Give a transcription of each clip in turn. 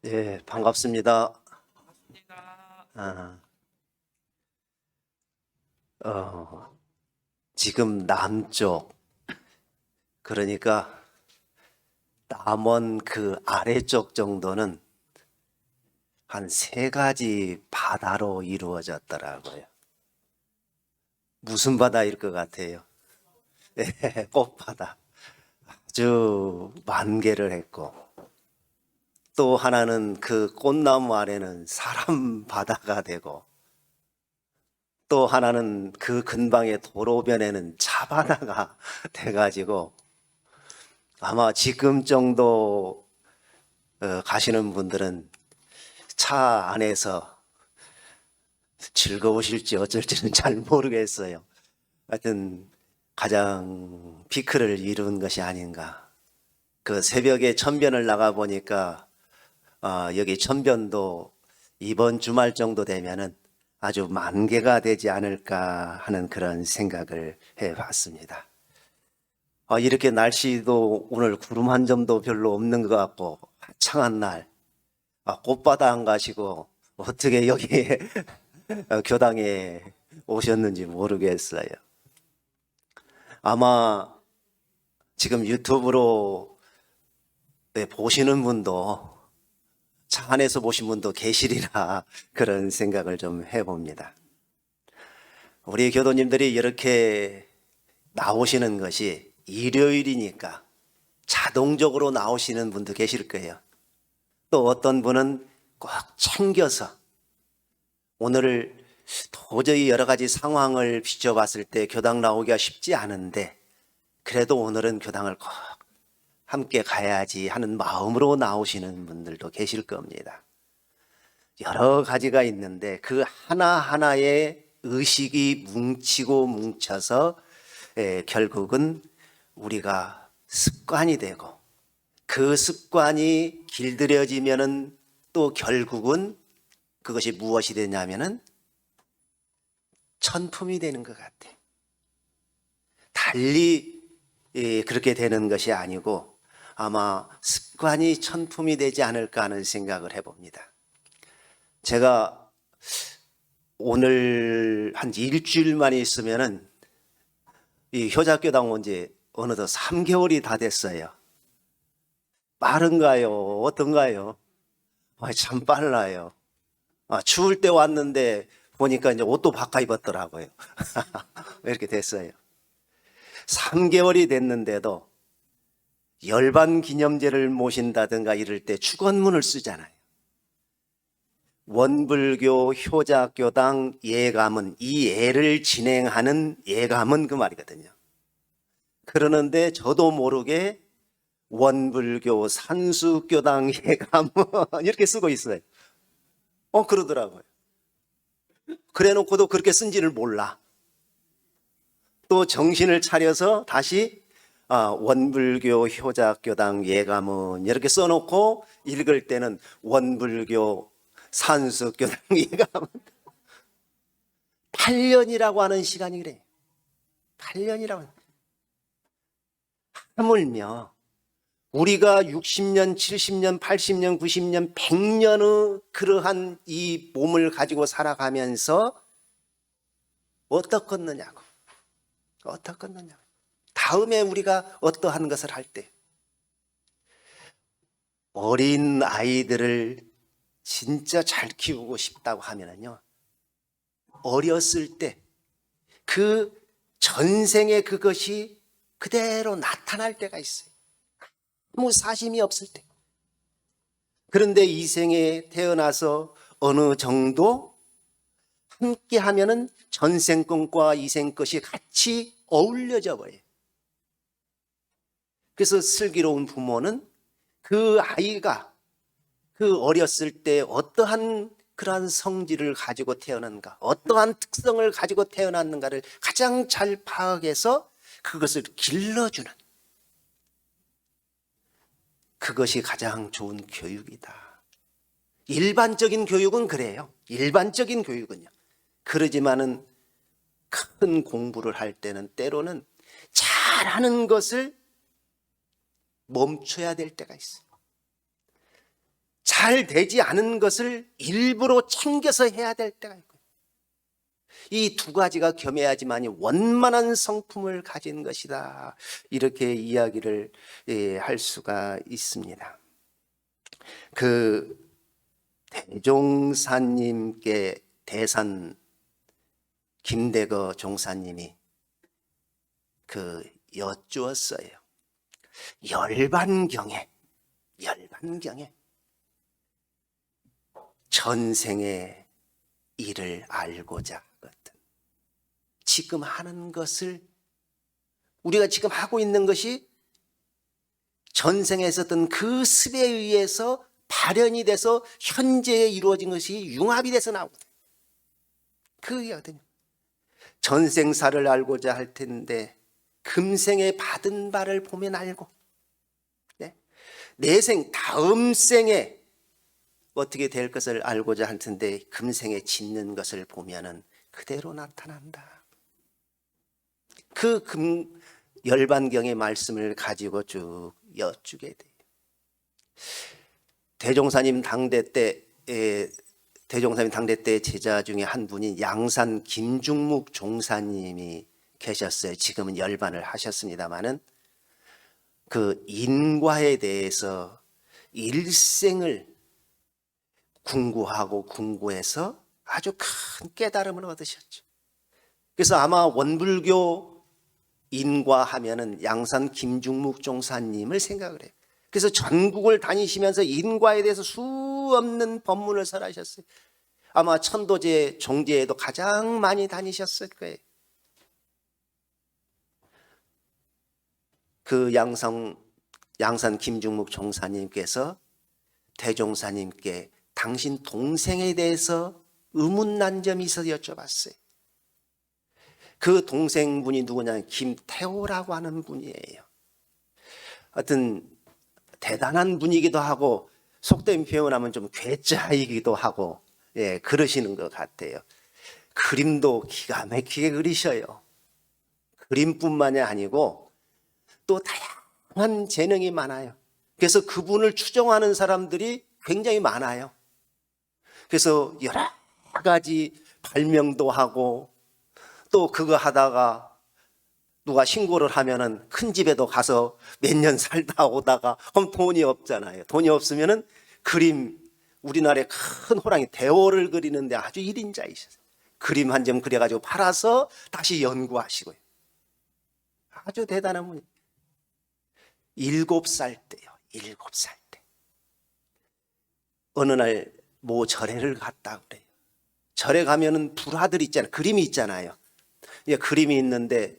예, 반갑습니다. 반갑습니다. 아, 지금 남쪽, 그러니까 남원 그 아래쪽 정도는 한 세 가지 바다로 이루어졌더라고요. 무슨 바다일 것 같아요? 예, 꽃바다. 아주 만개를 했고, 또 하나는 그 꽃나무 아래는 사람 바다가 되고, 또 하나는 그 근방의 도로변에는 차 바다가 돼가지고, 아마 지금 정도 가시는 분들은 차 안에서 즐거우실지 어쩔지는 잘 모르겠어요. 하여튼 가장 피크를 이룬 것이 아닌가. 그 새벽에 천변을 나가 보니까 여기 천변도 이번 주말 정도 되면은 아주 만개가 되지 않을까 하는 그런 생각을 해 봤습니다. 이렇게 날씨도 오늘 구름 한 점도 별로 없는 것 같고 화창한 날, 꽃바다 안 가시고 어떻게 여기 교당에 오셨는지 모르겠어요. 아마 지금 유튜브로 보시는 분도 차 안에서 보신 분도 계시리라 그런 생각을 좀 해봅니다. 우리 교도님들이 이렇게 나오시는 것이 일요일이니까 자동적으로 나오시는 분도 계실 거예요. 또 어떤 분은 꼭 챙겨서 오늘 도저히 여러 가지 상황을 비춰봤을 때 교당 나오기가 쉽지 않은데 그래도 오늘은 교당을 꼭 함께 가야지 하는 마음으로 나오시는 분들도 계실 겁니다. 여러 가지가 있는데 그 하나하나의 의식이 뭉치고 뭉쳐서 결국은 우리가 습관이 되고 그 습관이 길들여지면은 또 결국은 그것이 무엇이 되냐면은 천품이 되는 것 같아. 달리 그렇게 되는 것이 아니고 아마 습관이 천품이 되지 않을까 하는 생각을 해봅니다. 제가 오늘 한 일주일만 있으면은 이 효자교당 온 지 어느덧 3개월이 다 됐어요. 빠른가요? 어떤가요? 참 빨라요. 추울 때 왔는데 보니까 이제 옷도 바꿔 입었더라고요. 이렇게 됐어요. 3개월이 됐는데도 열반 기념제를 모신다든가 이럴 때 축원문을 쓰잖아요. 원불교 효자교당 예감은, 이 예를 진행하는 예감은 그 말이거든요. 그러는데 저도 모르게 원불교 산수교당 예감은 이렇게 쓰고 있어요. 그러더라고요. 그래 놓고도 그렇게 쓴지를 몰라. 또 정신을 차려서 다시 원불교 효자교당 예감은 이렇게 써놓고 읽을 때는 원불교 산수교당 예감은 8년이라고 하는 시간이 그래. 8년이라고. 하물며 우리가 60년, 70년, 80년, 90년, 100년의 그러한 이 몸을 가지고 살아가면서 어떻겠느냐고. 어떻겠느냐고. 다음에 우리가 어떠한 것을 할 때 어린 아이들을 진짜 잘 키우고 싶다고 하면은요, 어렸을 때 그 전생의 그것이 그대로 나타날 때가 있어요. 아무 사심이 없을 때. 그런데 이 생에 태어나서 어느 정도 함께 하면은 전생 것과 이생 것이 같이 어울려져 버려요. 그래서 슬기로운 부모는 그 아이가 그 어렸을 때 어떠한 그러한 성질을 가지고 태어났는가, 어떠한 특성을 가지고 태어났는가를 가장 잘 파악해서 그것을 길러주는, 그것이 가장 좋은 교육이다. 일반적인 교육은 그래요. 일반적인 교육은요. 그러지만은 큰 공부를 할 때는 때로는 잘하는 것을 멈춰야 될 때가 있어요. 잘 되지 않은 것을 일부러 챙겨서 해야 될 때가 있고, 이 두 가지가 겸해야지만이 원만한 성품을 가진 것이다, 이렇게 이야기를 할 수가 있습니다. 그 대종사님께 대산 김대거 종사님이 여쭈었어요. 열반경에 전생의 일을 알고자 하거든. 지금 하는 것을, 우리가 지금 하고 있는 것이 전생에 있었던 그 습에 의해서 발현이 돼서 현재에 이루어진 것이 융합이 돼서 나오거든. 그거거든요. 전생사를 알고자 할 텐데 금생에 받은 바를 보면 알고, 내생 다음 생에 어떻게 될 것을 알고자 할 텐데 금생에 짓는 것을 보면은 그대로 나타난다. 열반경의 말씀을 가지고 쭉 여쭈게 돼요. 대종사님 당대 때 제자 중에 한 분이 양산 김중묵 종사님이 계셨어요. 지금은 열반을 하셨습니다마는 그 인과에 대해서 일생을 궁구해서 아주 큰 깨달음을 얻으셨죠. 그래서 아마 원불교 인과하면은 양산 김중묵 종사님을 생각을 해요. 그래서 전국을 다니시면서 인과에 대해서 수없는 법문을 설하셨어요. 아마 천도제 종제에도 가장 많이 다니셨을 거예요. 그 양산 김중묵 종사님께서 대종사님께 당신 동생에 대해서 의문난 점이 있어서 여쭤봤어요. 그 동생분이 누구냐면 김태호라고 하는 분이에요. 하여튼 대단한 분이기도 하고 속된 표현하면 좀 괴짜이기도 하고, 그러시는 것 같아요. 그림도 기가 막히게 그리셔요. 그림뿐만이 아니고 또 다양한 재능이 많아요. 그래서 그분을 추종하는 사람들이 굉장히 많아요. 그래서 여러 가지 발명도 하고, 또 그거 하다가 누가 신고를 하면은 큰 집에도 가서 몇 년 살다 오다가, 그럼 돈이 없잖아요. 돈이 없으면은 그림, 우리나라의 큰 호랑이 대호를 그리는데 아주 일인자이셨어요. 그림 한 점 그려가지고 팔아서 다시 연구하시고요. 아주 대단한 분이에요. 7살 때요. 7살 때. 어느 날 모 절에를 갔다 그래요. 절에 가면은 불화들 있잖아요. 그림이 있잖아요. 그림이 있는데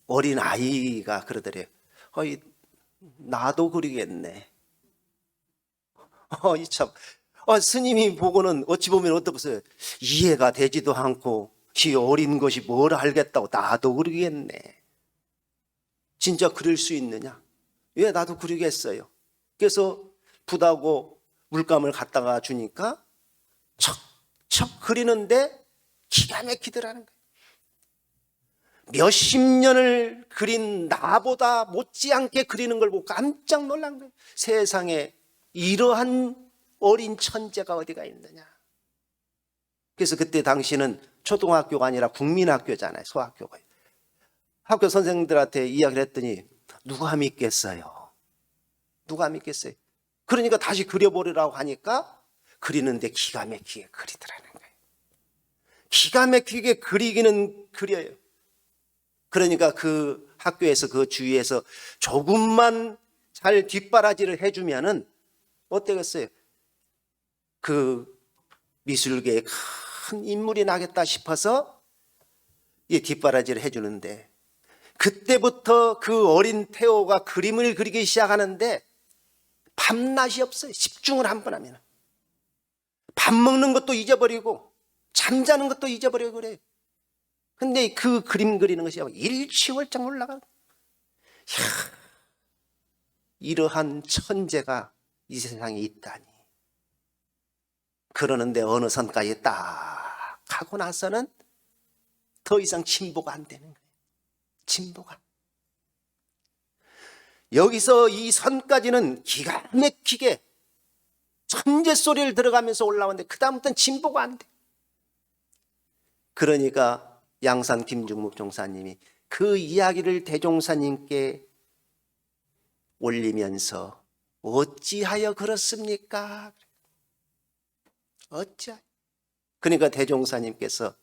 어린 아이가 그러더래요. 나도 그리겠네. 참. 스님이 보고는 어찌 보면 어떠겠어요? 이해가 되지도 않고 이 어린 것이 뭘 알겠다고 나도 그리겠네. 진짜 그릴 수 있느냐? 왜 나도 그리겠어요. 그래서 붓하고 물감을 갖다가 주니까 척척 그리는데 기가 막히더라는 거예요. 몇십 년을 그린 나보다 못지않게 그리는 걸 보고 깜짝 놀란 거예요. 세상에 이러한 어린 천재가 어디가 있느냐. 그래서 그때 당시는 초등학교가 아니라 국민학교잖아요. 소학교가. 학교 선생님들한테 이야기를 했더니 누가 믿겠어요? 누가 믿겠어요? 그러니까 다시 그려보려고 하니까 그리는데 기가 막히게 그리더라는 거예요. 기가 막히게 그리기는 그려요. 그러니까 그 학교에서 그 주위에서 조금만 잘 뒷바라지를 해주면은 어때겠어요? 그 미술계에 큰 인물이 나겠다 싶어서 이 뒷바라지를 해주는데, 그때부터 그 어린 태호가 그림을 그리기 시작하는데 밤낮이 없어요. 집중을 한 번 하면. 밥 먹는 것도 잊어버리고 잠자는 것도 잊어버리고 그래요. 근데 그 그림 그리는 것이 일취월장 올라가요. 이러한 천재가 이 세상에 있다니. 그러는데 어느 선까지 딱 하고 나서는 더 이상 진보가 안 되는 거예요. 진보가. 여기서 이 선까지는 기가 막히게 천재 소리를 들어가면서 올라오는데 그 다음부터는 진보가 안 돼. 그러니까 양산 김중묵 종사님이 그 이야기를 대종사님께 올리면서 어찌하여 그렇습니까? 어찌하여? 그러니까 대종사님께서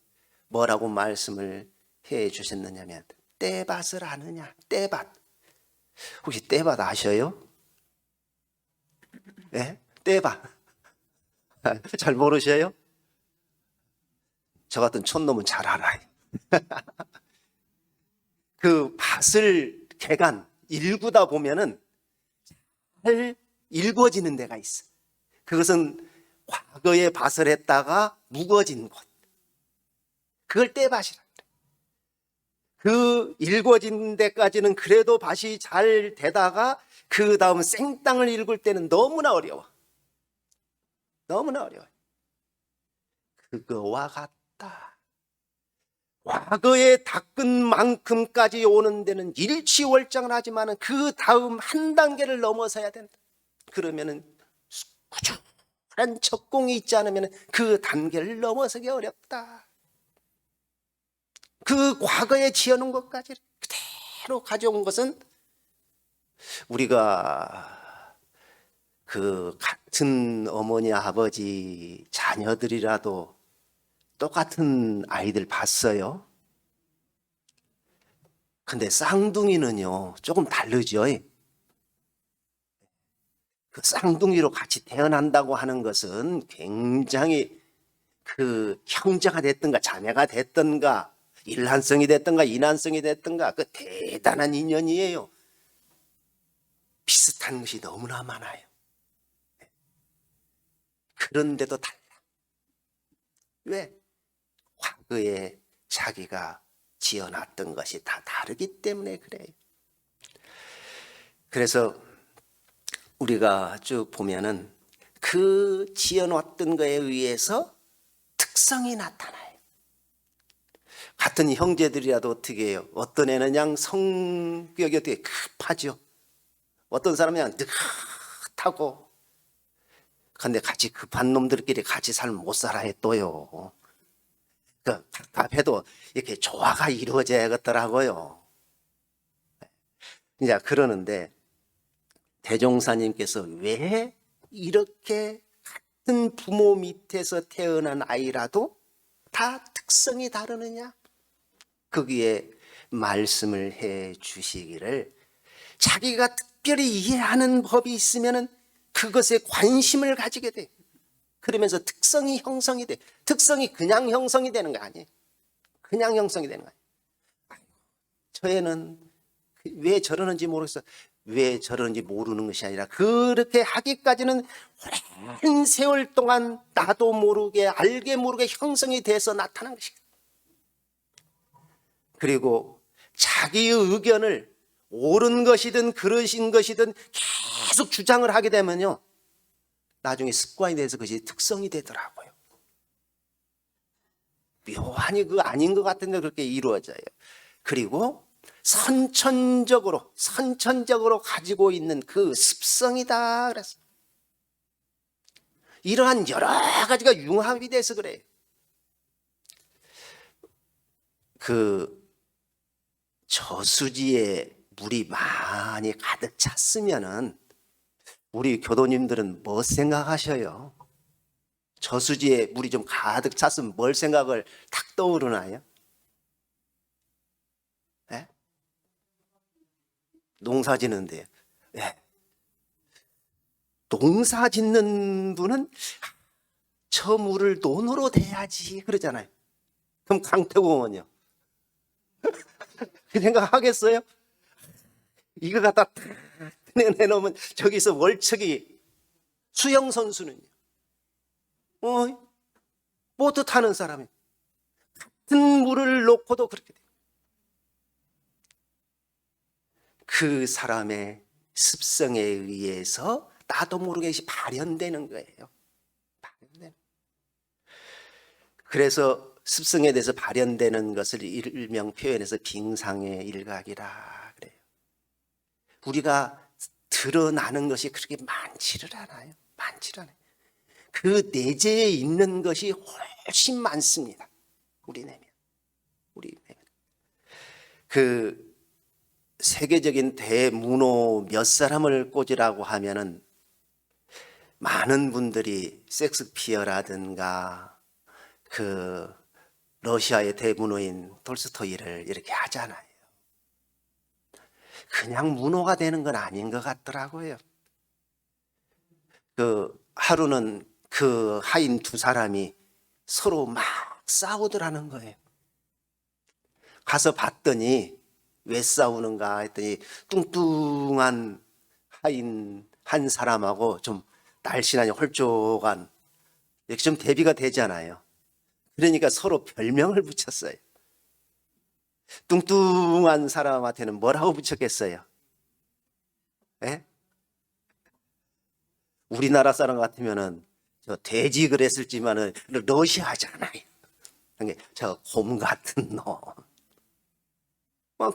뭐라고 말씀을 해 주셨느냐면 떼밭을 아느냐? 떼밭. 혹시 떼밭 아셔요? 네? 떼밭. 잘 모르셔요? 저 같은 촌놈은 잘 알아요. 그 밭을 개간 일구다 보면은 잘 일궈지는 데가 있어. 그것은 과거에 밭을 했다가 묵어진 곳. 그걸 떼밭이라 그래. 그 일궈진 데까지는 그래도 밭이 잘 되다가 그 다음 생땅을 일굴 때는 너무나 어려워. 너무나 어려워. 그거와 같다. 과거에 닦은 만큼까지 오는 데는 일치월장을 하지만 그 다음 한 단계를 넘어서야 된다. 그러면은 꾸준한 적공이 있지 않으면 그 단계를 넘어서기 어렵다. 그 과거에 지어놓은 것까지 그대로 가져온 것은 우리가 그 같은 어머니 아버지 자녀들이라도 똑같은 아이들 봤어요. 근데 쌍둥이는요 조금 다르죠. 그 쌍둥이로 같이 태어난다고 하는 것은 굉장히 그 형제가 됐든가 자매가 됐든가 일란성이 됐든가 이난성이 됐든가 그 대단한 인연이에요. 비슷한 것이 너무나 많아요. 그런데도 달라. 왜? 과거에 자기가 지어놨던 것이 다 다르기 때문에 그래요. 그래서 우리가 쭉 보면은 그 지어놨던 거에 의해서 특성이 나타나요. 같은 형제들이라도 어떻게 해요? 어떤 애는 그냥 성격이 어떻게 급하죠. 어떤 사람은 그냥 느긋하고. 근데 같이 급한 놈들끼리 같이 살면 못 살아요 또요. 그 답답해도 이렇게 조화가 이루어져야겠더라고요. 이제 그러는데 대종사님께서 왜 이렇게 같은 부모 밑에서 태어난 아이라도 다 특성이 다르느냐? 거기에 말씀을 해 주시기를 자기가 특별히 이해하는 법이 있으면은 그것에 관심을 가지게 돼. 그러면서 특성이 형성이 돼. 특성이 그냥 형성이 되는 거 아니에요. 그냥 형성이 되는 거 아니에요. 저 애는 왜 저러는지 모르겠어. 왜 저러는지 모르는 것이 아니라 그렇게 하기까지는 오랜 세월 동안 나도 모르게 알게 모르게 형성이 돼서 나타난 것이다. 그리고 자기의 의견을 옳은 것이든 그러신 것이든 계속 주장을 하게 되면요 나중에 습관이 돼서 그것이 특성이 되더라고요. 묘하니 그 아닌 것 같은데 그렇게 이루어져요. 그리고 선천적으로 가지고 있는 그 습성이다 그랬어. 이러한 여러 가지가 융합이 돼서 그래요. 그 저수지에 물이 많이 가득 찼으면은 우리 교도님들은 뭐 생각하셔요? 저수지에 물이 좀 가득 찼으면 뭘 생각을 탁 떠오르나요? 네? 농사 짓는데 네. 농사 짓는 분은 저 물을 논으로 대야지 그러잖아요. 그럼 강태공은요? 그 생각 하겠어요? 이거 갖다 내놓으면 저기서 월척이 수영 선수는요. 보트 타는 사람이 같은 물을 놓고도 그렇게 돼요. 그 사람의 습성에 의해서 나도 모르게 발현되는 거예요. 발현되는. 그래서 습성에 대해서 발현되는 것을 일명 표현해서 빙상의 일각이라 그래요. 우리가 드러나는 것이 그렇게 많지를 않아요. 많지를 않아요. 그 내재에 있는 것이 훨씬 많습니다. 우리 내면. 그 세계적인 대문호 몇 사람을 꽂으라고 하면은 많은 분들이 섹스피어라든가 그 러시아의 대문호인 톨스토이를 이렇게 하잖아요. 그냥 문호가 되는 건 아닌 것 같더라고요. 그 하루는 그 하인 두 사람이 서로 막 싸우더라는 거예요. 가서 봤더니 왜 싸우는가 했더니 뚱뚱한 하인 한 사람하고 좀 날씬하니 홀쭉한 이렇게 좀 대비가 되잖아요. 그러니까 서로 별명을 붙였어요. 뚱뚱한 사람한테는 뭐라고 붙였겠어요? 예? 우리나라 사람 같으면은 저 돼지 그랬을지만은 러시아잖아요. 그러니까 저 곰 같은 놈.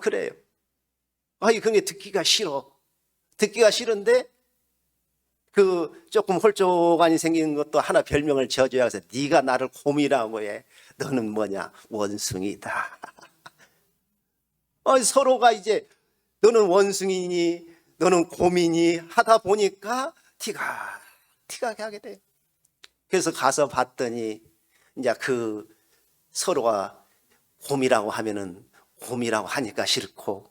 그래요. 아니 그게 듣기가 싫어. 듣기가 싫은데 그 조금 홀쭉하니 생긴 것도 하나 별명을 지어줘야 해서 네가 나를 곰이라고 해. 너는 뭐냐? 원숭이다. 서로가 이제 너는 원숭이니 너는 곰이니 하다 보니까 티가 하게 돼요. 그래서 가서 봤더니 이제 그 서로가 곰이라고 하면은 곰이라고 하니까 싫고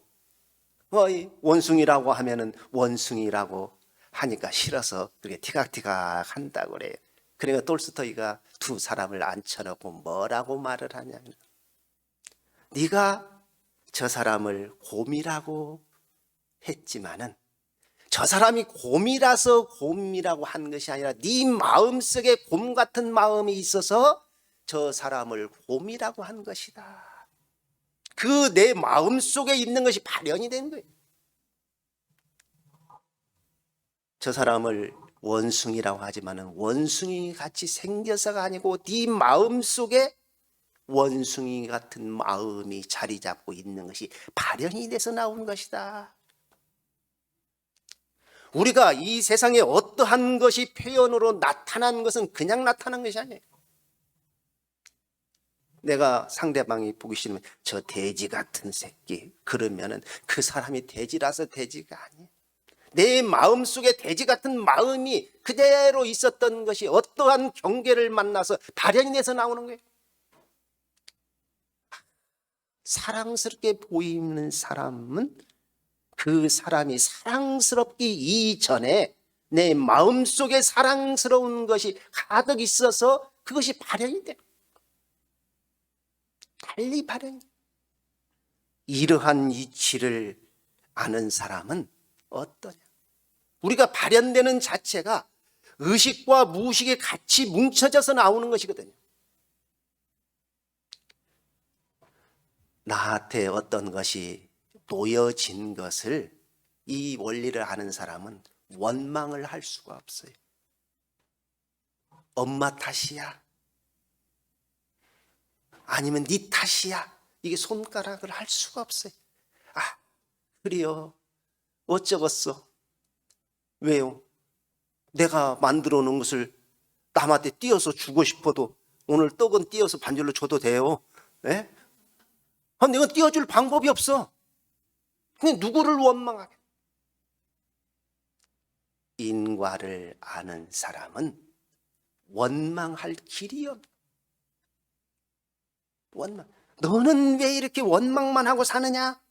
원숭이라고 하면은 원숭이라고 하니까 싫어서 그렇게 티각티각 한다고 그래요. 그러니까 톨스토이가 두 사람을 앉혀놓고 뭐라고 말을 하냐면 네가 저 사람을 곰이라고 했지만은 저 사람이 곰이라서 곰이라고 한 것이 아니라 네 마음속에 곰 같은 마음이 있어서 저 사람을 곰이라고 한 것이다. 그 내 마음속에 있는 것이 발현이 된 거예요. 저 사람을 원숭이라고 하지만은 원숭이 같이 생겨서가 아니고 네 마음속에 원숭이 같은 마음이 자리 잡고 있는 것이 발현이 돼서 나온 것이다. 우리가 이 세상에 어떠한 것이 표현으로 나타난 것은 그냥 나타난 것이 아니에요. 내가 상대방이 보기 싫으면 저 돼지 같은 새끼 그러면은 그 사람이 돼지라서 돼지가 아니에요. 내 마음속에 돼지 같은 마음이 그대로 있었던 것이 어떠한 경계를 만나서 발현이 돼서 나오는 거예요. 사랑스럽게 보이는 사람은 그 사람이 사랑스럽기 이전에 내 마음속에 사랑스러운 것이 가득 있어서 그것이 발현이 돼요. 달리 발현. 이러한 이치를 아는 사람은 어떠냐? 우리가 발현되는 자체가 의식과 무의식이 같이 뭉쳐져서 나오는 것이거든요. 나한테 어떤 것이 놓여진 것을 이 원리를 아는 사람은 원망을 할 수가 없어요. 엄마 탓이야. 아니면 네 탓이야. 이게 손가락을 할 수가 없어요. 그래요. 어쩌겠어. 왜요? 내가 만들어 놓은 것을 남한테 띄어서 주고 싶어도 오늘 떡은 띄어서 반절로 줘도 돼요. 예? 내가 띄워줄 방법이 없어. 그냥 누구를 원망하게. 인과를 아는 사람은 원망할 길이 없어. 원망. 너는 왜 이렇게 원망만 하고 사느냐?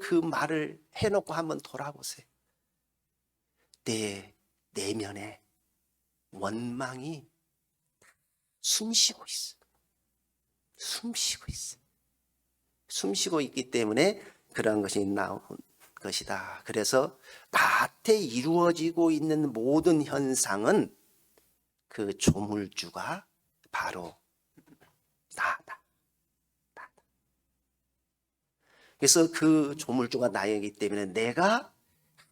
그 말을 해놓고 한번 돌아보세요. 내 내면에 원망이 숨쉬고 있어. 숨쉬고 있어. 숨쉬고 있기 때문에 그러한 것이 나온 것이다. 그래서 나한테 이루어지고 있는 모든 현상은 그 조물주가 바로 나다. 그래서 그 조물주가 나이기 때문에 내가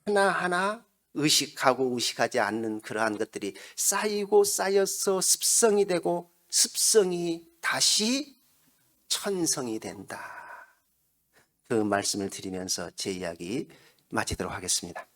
하나하나 의식하고 의식하지 않는 그러한 것들이 쌓이고 쌓여서 습성이 되고 습성이 다시 천성이 된다. 그 말씀을 드리면서 제 이야기 마치도록 하겠습니다.